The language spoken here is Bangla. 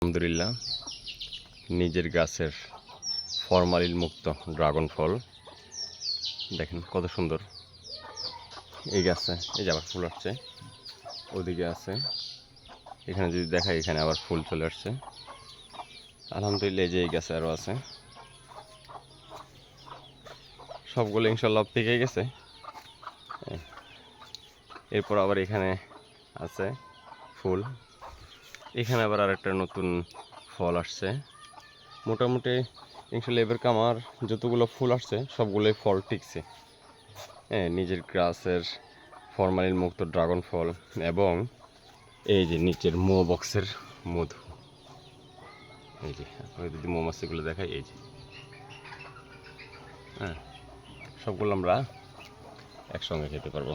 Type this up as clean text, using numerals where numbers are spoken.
আলহামদুলিল্লাহ নিজের গাছের ফরমালিন মুক্ত ড্রাগন ফল দেখেন কত সুন্দর। এই গাছে এই যে আবার ফুল আসছে, ওদিকে আছে, এখানে যদি দেখাই এখানে আবার ফুল চলে আসছে। আলহামদুলিল্লাহ এই যে এই গাছে আরও আছে, সবগুলো ইনশাল্লাহ পেকে গেছে। এরপর আবার এখানে আছে ফুল, এখানে আবার আরেকটা নতুন ফল আসছে। মোটামুটি ইনশাল্লাহ এবার আমার যতগুলো ফুল আসছে সবগুলোই ফল টিকছে। নিজের গাছের ফরমালিন মুক্ত ড্রাগন ফল এবং এই যে নিচের মো বক্সের মধু, এই যে আপনাকে যদি মৌমাছিগুলো দেখাই, এই যে সবগুলো আমরা একসঙ্গে খেতে পারবো।